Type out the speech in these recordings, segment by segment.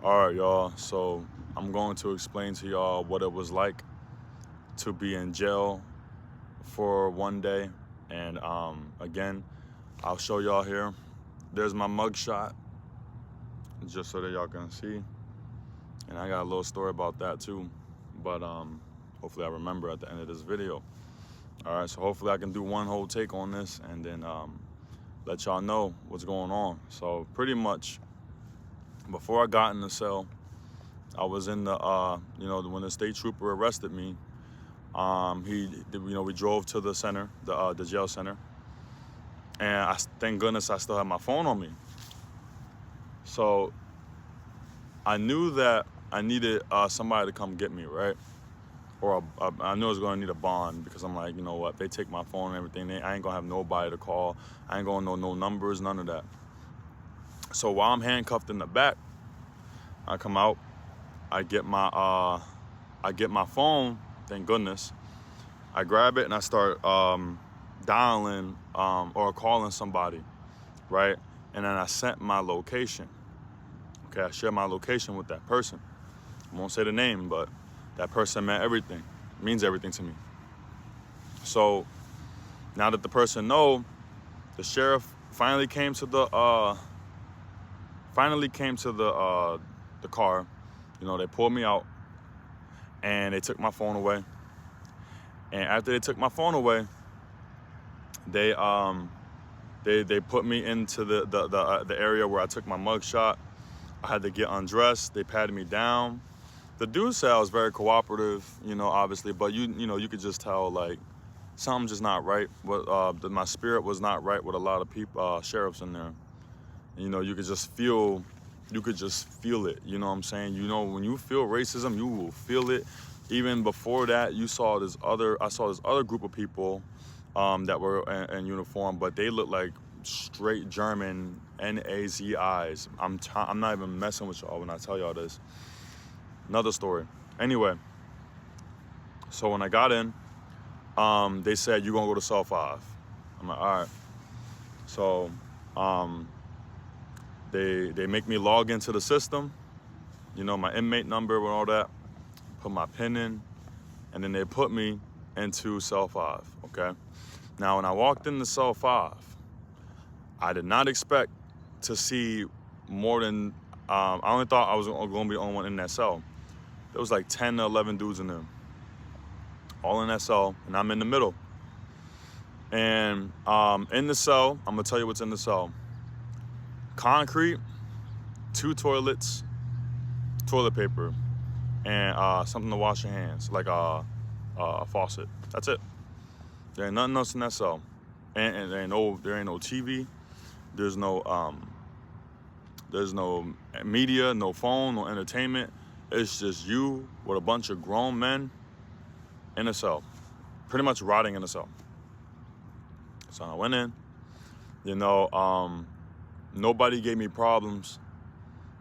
All right, y'all. So I'm going to explain to y'all what it was like to be in jail for one day. And again, I'll show y'all here. There's my mugshot, just so that y'all can see. And I got a little story about that too. But hopefully I remember at the end of this video. All right, so hopefully I can do one whole take on this and then let y'all know what's going on. So pretty much, before I got in the cell, I was in the, when the state trooper arrested me, we drove to the center, the jail center, and thank goodness I still had my phone on me. So I knew that I needed somebody to come get me, right? Or I knew I was gonna need a bond, because I'm like, you know what, if they take my phone and everything, I ain't gonna have nobody to call. I ain't gonna know no numbers, none of that. So while I'm handcuffed in the back, I come out, I get my phone, thank goodness. I grab it and I start dialing or calling somebody, right? And then I sent my location. Okay, I share my location with that person. I won't say the name, but that person means everything to me. So now that the person know, the sheriff finally came to the car. You know, they pulled me out and they took my phone away. And after they took my phone away, they put me into the area where I took my mugshot. I had to get undressed. They patted me down. The dude said I was very cooperative, obviously, but you could just tell, like, something just not right. My spirit was not right with a lot of people, sheriffs in there. You could just feel it. You know what I'm saying? When you feel racism, you will feel it. Even before that, I saw this other group of people that were in uniform, but they looked like straight German Nazis. I'm not even messing with y'all when I tell y'all this. Another story. Anyway, so when I got in, they said, you're gonna go to cell 5. I'm like, all right. So they make me log into the system, my inmate number and all that, put my PIN in, and then they put me into cell 5, okay? Now, when I walked into cell 5, I did not expect to see more than, I only thought I was gonna be the only one in that cell. There was like 10 to 11 dudes in there, all in that cell, and I'm in the middle. And in the cell, I'm gonna tell you what's in the cell. Concrete, 2 toilets, toilet paper, and something to wash your hands, like a faucet. That's it. There ain't nothing else in that cell. And there ain't no TV. There's no media, no phone, no entertainment. It's just you with a bunch of grown men in a cell, pretty much rotting in a cell. So I went in, nobody gave me problems,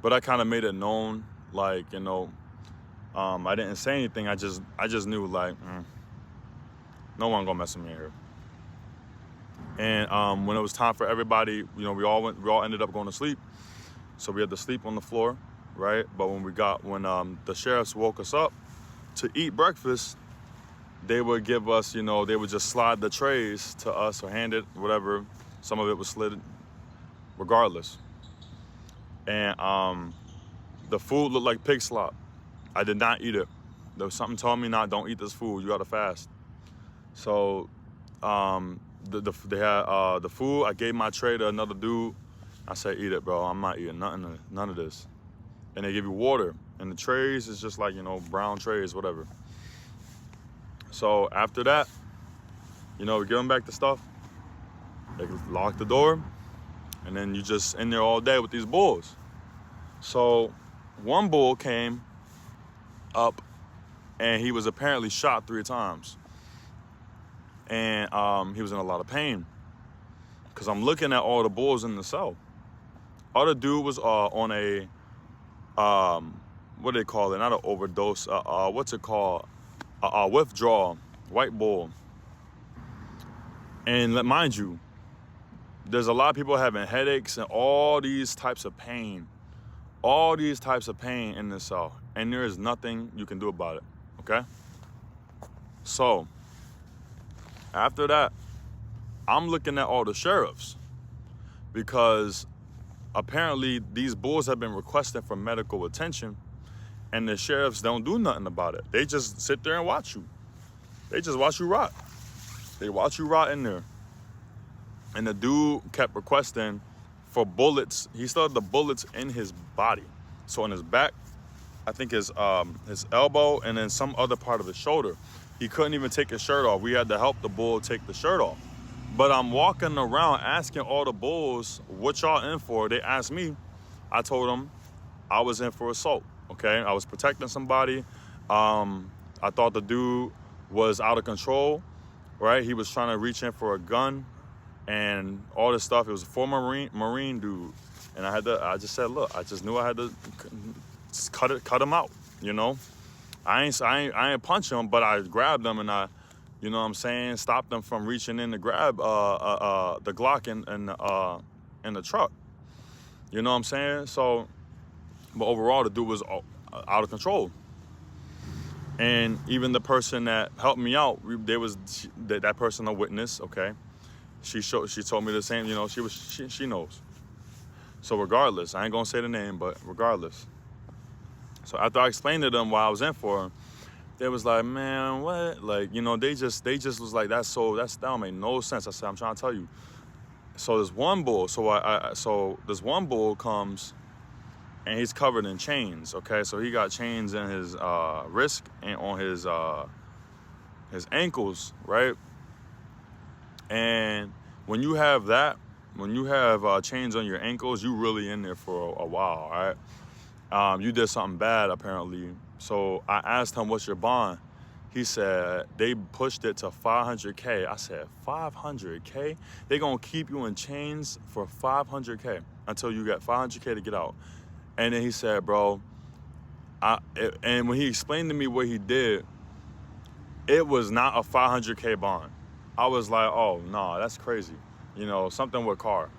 but I kind of made it known, like, I didn't say anything. I just knew, like, no one gonna mess with me here. And when it was time for everybody, we all ended up going to sleep. So we had to sleep on the floor, right? But when the sheriffs woke us up to eat breakfast, they would give us, they would just slide the trays to us or hand it, whatever. Some of it was slid, regardless. And the food looked like pig slop. I did not eat it. There was something told me, don't eat this food. You gotta fast. So they had the food. I gave my tray to another dude. I said, eat it, bro. I'm not eating none of this. And they give you water. And the trays is just like, brown trays, whatever. So after that, we give them back the stuff. They lock the door. And then you just in there all day with these bulls. So one bull came up and he was apparently shot 3 times. And he was in a lot of pain. Because I'm looking at all the bulls in the cell. Other dude was on a, what do they call it? Not an overdose. What's it called? A withdrawal. White bull. And mind you, there's a lot of people having headaches and all these types of pain All these types of pain in this cell, and there is nothing you can do about it, okay? So, after that, I'm looking at all the sheriffs because apparently these bulls have been requesting for medical attention, and the sheriffs don't do nothing about it. They just sit there and watch you. They just watch you rot. They watch you rot in there. And the dude kept requesting for bullets. He still had the bullets in his body. So on his back, I think his elbow, and then some other part of his shoulder. He couldn't even take his shirt off. We had to help the bull take the shirt off. But I'm walking around asking all the bulls, what y'all in for? They asked me. I told them I was in for assault, okay? I was protecting somebody. I thought the dude was out of control, right? He was trying to reach in for a gun and all this stuff. It was a former Marine dude. And I just said, look, I just knew I had to cut him out, you know? I ain't punch him, but I grabbed him and I, you know what I'm saying, stopped them from reaching in to grab the Glock in the truck. You know what I'm saying? So, but overall, the dude was out of control. And even the person that helped me out, that person a witness, okay? She told me the same, you know, she knows. So regardless, I ain't gonna say the name, but regardless. So after I explained to them what I was in for, they was like, man, what? Like, you know, they just was like, that don't make no sense. I said, I'm trying to tell you. So this one bull, so this one bull comes and he's covered in chains, okay? So he got chains in his wrist and on his ankles, right? And when you have chains on your ankles, you really in there for a while, right? You did something bad, apparently. So I asked him, what's your bond? He said, they pushed it to $500K. I said, $500K? They gonna keep you in chains for $500K until you get $500K to get out. And then he said, bro, and when he explained to me what he did, it was not a $500K bond. I was like, oh, no, that's crazy. You know, something with a car,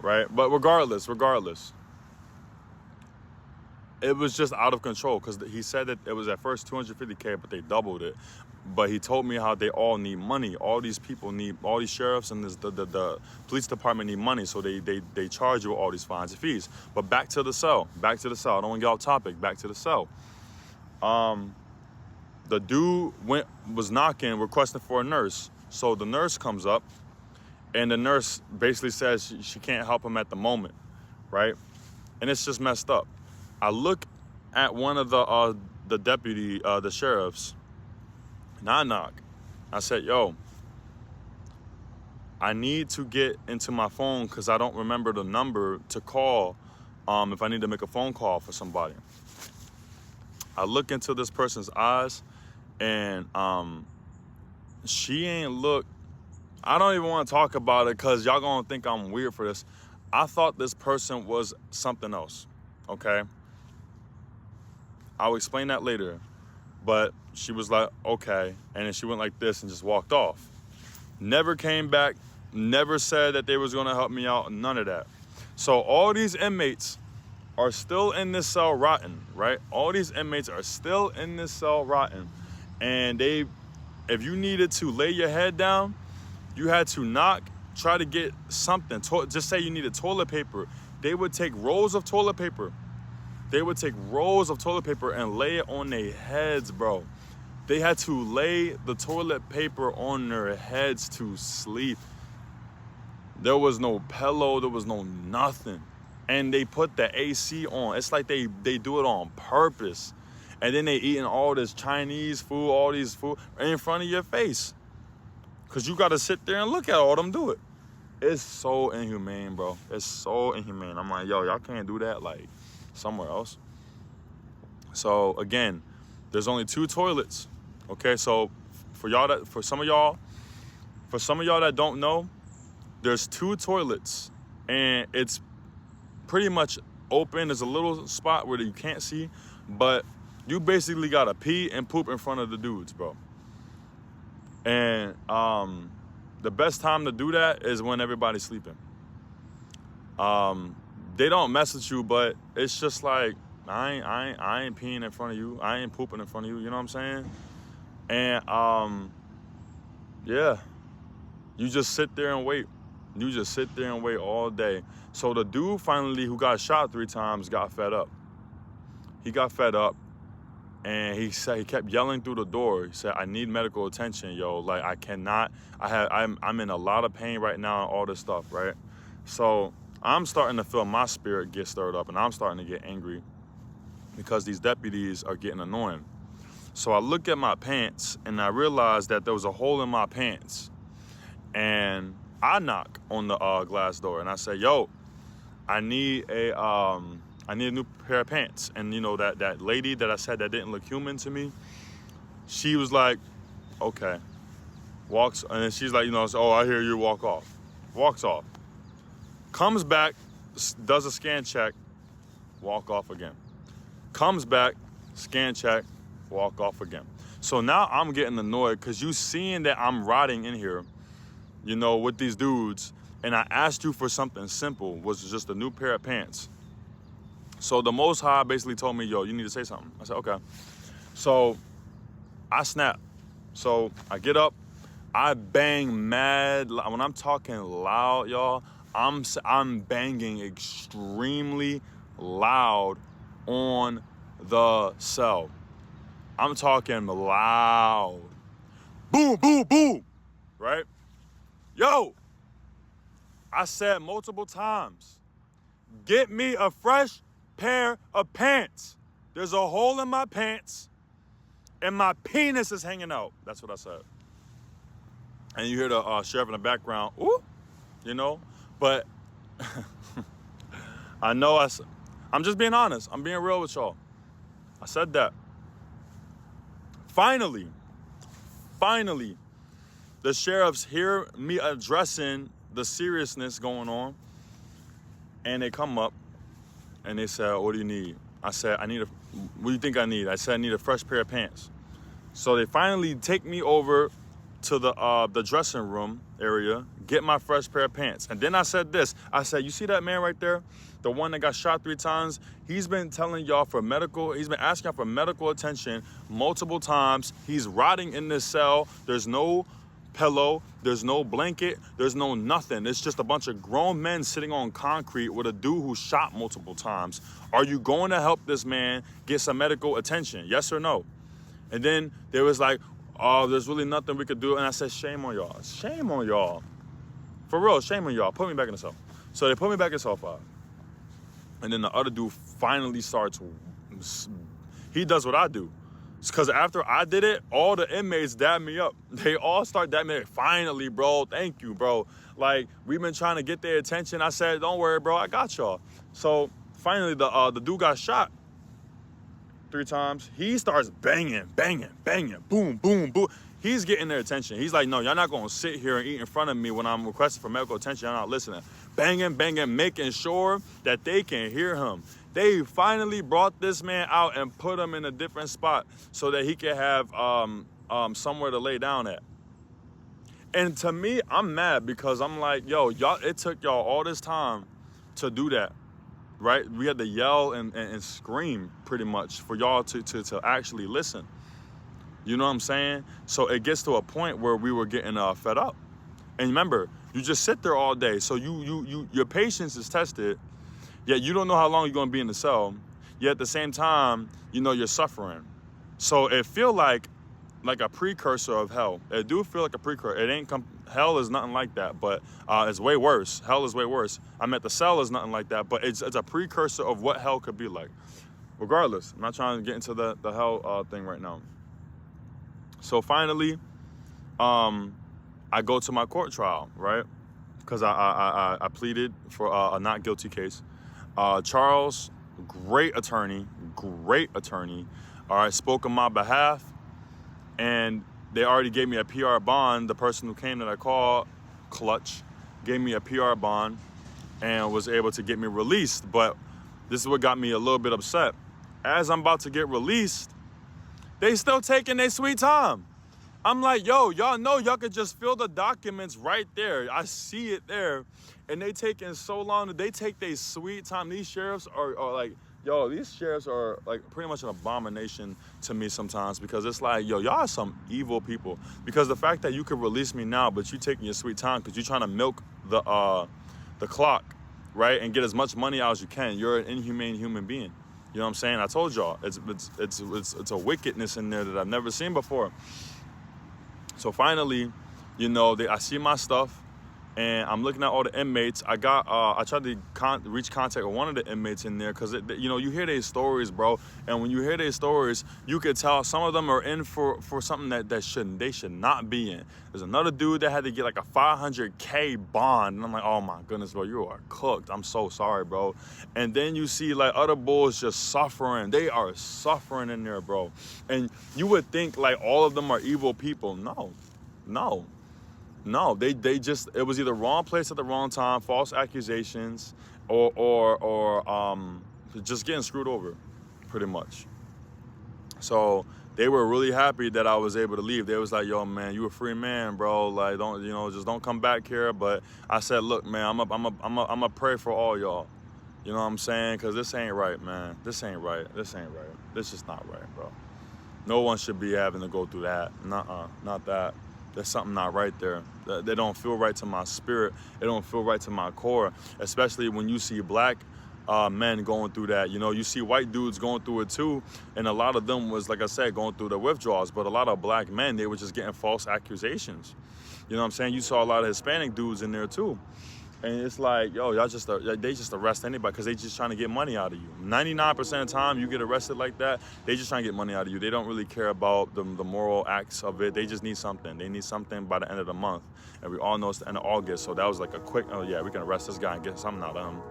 right? But regardless, it was just out of control because he said that it was at first $250K, but they doubled it. But he told me how they all need money. All these people all these sheriffs and the police department need money, so they charge you all these fines and fees. But back to the cell. I don't want to get off topic. Back to the cell. The dude was knocking, requesting for a nurse. So the nurse comes up, and the nurse basically says she can't help him at the moment, right? And it's just messed up. I look at one of the deputy, the sheriffs, and I knock. I said, yo, I need to get into my phone because I don't remember the number to call if I need to make a phone call for somebody. I look into this person's eyes, and she ain't look. I don't even want to talk about it because y'all gonna think I'm weird for this. I thought this person was something else, okay? I'll explain that later. But she was like, okay. And then she went like this and just walked off. Never came back, never said that they was gonna help me out, none of that. So all these inmates are still in this cell rotting, right? All these inmates are still in this cell rotting. And if you needed to lay your head down, you had to knock, try to get something. Just say you needed toilet paper. They would take rolls of toilet paper. And lay it on their heads, bro. They had to lay the toilet paper on their heads to sleep. There was no pillow, there was no nothing. And they put the AC on. It's like they do it on purpose. And then they eating all this Chinese food, all these food in front of your face. Because you got to sit there and look at all them do it. It's so inhumane, bro. It's so inhumane. I'm like, yo, y'all can't do that like somewhere else. So again, there's only 2 toilets. Okay, so for some of y'all that don't know, there's 2 toilets and it's pretty much open. There's a little spot where you can't see, but you basically gotta pee and poop in front of the dudes, bro. And the best time to do that is when everybody's sleeping. they don't mess with you, but it's just like, I ain't peeing in front of you. I ain't pooping in front of you. You know what I'm saying? And yeah, you just sit there and wait. You just sit there and wait all day. So the dude finally, who got shot 3 times, got fed up. He got fed up, and he kept yelling through the door. He said, "I need medical attention, yo. Like, I cannot. I'm in a lot of pain right now and all this stuff, right?" So I'm starting to feel my spirit get stirred up, and I'm starting to get angry because these deputies are getting annoying. So I look at my pants, and I realize that there was a hole in my pants, and I knock on the glass door, and I say, "Yo, I need a new pair of pants." And you know, that lady that I said that didn't look human to me, she was like, "Okay." Walks, and then she's like, you know, "Oh, I hear you," walk off. Walks off. Comes back, does a scan check, walk off again. Comes back, scan check, walk off again. So now I'm getting annoyed because you seeing that I'm rotting in here, you know, with these dudes, and I asked you for something simple, was just a new pair of pants. So the Most High basically told me, "Yo, you need to say something." I said, "Okay." So I snap. So I get up, I bang mad. When I'm talking loud, y'all, I'm banging extremely loud on the cell. I'm talking loud. Boom, boom, boom, right? Yo, I said multiple times, get me a fresh pair of pants. There's a hole in my pants and my penis is hanging out. That's what I said. And you hear the sheriff in the background, ooh, you know, but I know I'm just being honest. I'm being real with y'all. I said that. Finally, the sheriffs hear me addressing the seriousness going on, and they come up and they say, "What do you need?" I said, "What do you think I need?" I said, "I need a fresh pair of pants." So they finally take me over to the dressing room area, get my fresh pair of pants. And then I said this. I said, "You see that man right there? The one that got shot 3 times? He's been telling y'all he's been asking y'all for medical attention multiple times. He's rotting in this cell. There's no pillow, there's no blanket, there's no nothing. It's just a bunch of grown men sitting on concrete with a dude who shot multiple times. Are you going to help this man get some medical attention? Yes or no?" And then there was like, "Oh, there's really nothing we could do." And I said, "Shame on y'all. Shame on y'all. For real, shame on y'all. Put me back in the cell." So they put me back in cell 5. And then the other dude finally he does what I do. Because after I did it, all the inmates dabbed me up. They all start dabbing me up. "Finally, bro. Thank you, bro. Like, we've been trying to get their attention." I said, "Don't worry, bro. I got y'all." So finally, the dude got shot 3 times. He starts banging, boom, boom, boom. He's getting their attention. He's like, "No, y'all not going to sit here and eat in front of me when I'm requesting for medical attention. Y'all not listening." Banging, making sure that they can hear him. They finally brought this man out and put him in a different spot so that he could have somewhere to lay down at. And to me, I'm mad because I'm like, yo, y'all, it took y'all all this time to do that, right? We had to yell and scream pretty much for y'all to actually listen. You know what I'm saying? So it gets to a point where we were getting fed up. And remember, you just sit there all day. So your patience is tested, yet you don't know how long you're going to be in the cell. Yet at the same time, you know you're suffering. So it feel like a precursor of hell. It do feel like a precursor. It ain't hell is nothing like that, but it's way worse. Hell is way worse. I meant the cell is nothing like that, but it's a precursor of what hell could be like. Regardless, I'm not trying to get into the hell thing right now. So finally, I go to my court trial, right? Because I pleaded for a not guilty case. Charles, great attorney. All right, spoke on my behalf. And they already gave me a PR bond. The person who came that I called, Clutch, gave me a PR bond and was able to get me released. But this is what got me a little bit upset. As I'm about to get released, they still taking their sweet time. I'm like, yo, y'all know y'all could just fill the documents right there. I see it there. And they taking so long. They take their sweet time. These sheriffs are like, yo, these sheriffs are like pretty much an abomination to me sometimes, because it's like, yo, y'all are some evil people. Because the fact that you could release me now, but you taking your sweet time because you're trying to milk the clock, right, and get as much money out as you can. You're an inhumane human being. You know what I'm saying? I told y'all, it's a wickedness in there that I've never seen before. So finally, you know, I see my stuff, and I'm looking at all the inmates. I tried to reach contact with one of the inmates in there, because, you know, you hear their stories, bro. And when you hear their stories, you could tell some of them are in for something that they should not be in. There's another dude that had to get like a $500K bond. And I'm like, oh my goodness, bro, you are cooked. I'm so sorry, bro. And then you see like other bulls just suffering. They are suffering in there, bro. And you would think like all of them are evil people. No, they just, it was either wrong place at the wrong time, false accusations, or just getting screwed over, pretty much. So they were really happy that I was able to leave. They was like, yo, man, you a free man, bro. Like, just don't come back here. But I said, look, man, I'm a pray for all y'all. You know what I'm saying? Because this ain't right, man. This ain't right. This just not right, bro. No one should be having to go through that. Nuh-uh, not that. There's something not right there. They don't feel right to my spirit. It don't feel right to my core, especially when you see black men going through that. You know, you see white dudes going through it too, and a lot of them was, like I said, going through the withdrawals, but a lot of black men, they were just getting false accusations. You know what I'm saying? You saw a lot of Hispanic dudes in there too. And it's like, yo, they just arrest anybody because they just trying to get money out of you. 99% of the time you get arrested like that, they just trying to get money out of you. They don't really care about the moral acts of it. They just need something. They need something by the end of the month. And we all know it's the end of August, so that was like a quick, oh yeah, we can arrest this guy and get something out of him.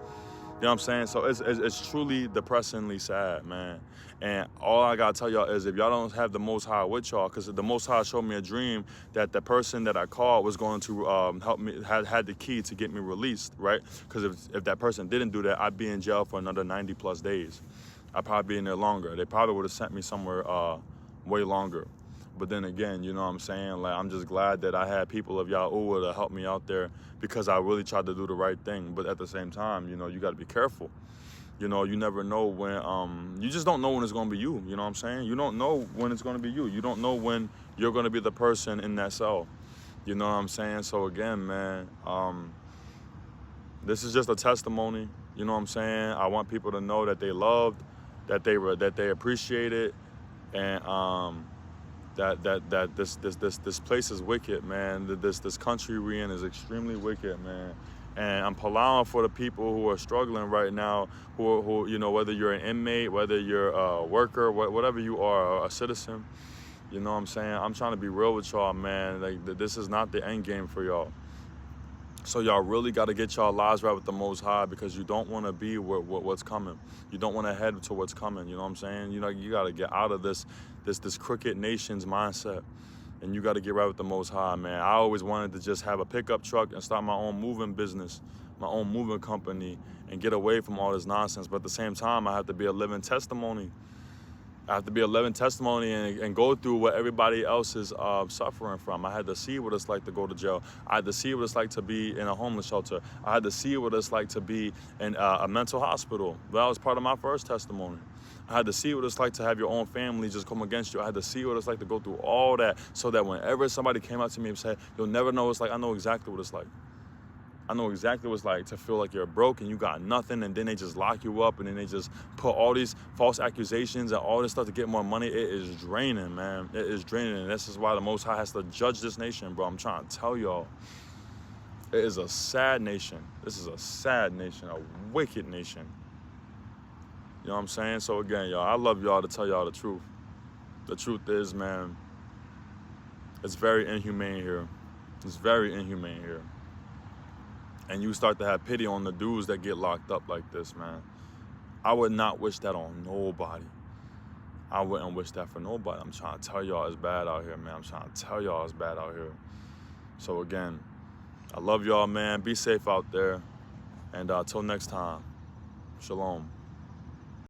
You know what I'm saying? So it's truly depressingly sad, man. And all I gotta tell y'all is, if y'all don't have the Most High with y'all, because the Most High showed me a dream that the person that I called was going to help me, had the key to get me released, right? Because if that person didn't do that, I'd be in jail for another 90 plus days. I'd probably be in there longer. They probably would have sent me somewhere way longer. But then again, you know what I'm saying? Like, I'm just glad that I had people of Yahuwah to help me out there, because I really tried to do the right thing. But at the same time, you know, you got to be careful. You know, you never know when, you just don't know when it's going to be you. You know what I'm saying? You don't know when it's going to be you. You don't know when you're going to be the person in that cell. You know what I'm saying? So again, man, this is just a testimony. You know what I'm saying? I want people to know that they loved, that they appreciated, and that this place is wicked, man. This country we're in is extremely wicked, man. And I'm allowing for the people who are struggling right now, who you know, whether you're an inmate, whether you're a worker, whatever you are, a citizen. You know what I'm saying? I'm trying to be real with y'all, man. Like, this is not the end game for y'all. So y'all really got to get y'all lives right with the Most High, because you don't want to be what's coming. You don't want to head to what's coming. You know what I'm saying? You know, you got to get out of this crooked nation's mindset, and you got to get right with the Most High, man. I always wanted to just have a pickup truck and start my own moving business, my own moving company, and get away from all this nonsense. But at the same time, I have to be a living testimony. I have to be a living testimony and go through what everybody else is suffering from. I had to see what it's like to go to jail. I had to see what it's like to be in a homeless shelter. I had to see what it's like to be in a mental hospital. That was part of my first testimony. I had to see what it's like to have your own family just come against you. I had to see what it's like to go through all that, so that whenever somebody came up to me and said, you'll never know what it's like, I know exactly what it's like. I know exactly what it's like to feel like you're broke and you got nothing, and then they just lock you up, and then they just put all these false accusations and all this stuff to get more money. It is draining, man. It is draining, and this is why the Most High has to judge this nation, bro. I'm trying to tell y'all. It is a sad nation. This is a sad nation, a wicked nation. You know what I'm saying? So again, y'all, I love y'all to tell y'all the truth. The truth is, man, it's very inhumane here. It's very inhumane here. And you start to have pity on the dudes that get locked up like this, man. I would not wish that on nobody. I wouldn't wish that for nobody. I'm trying to tell y'all it's bad out here, man. I'm trying to tell y'all it's bad out here. So again, I love y'all, man. Be safe out there. And till next time, shalom.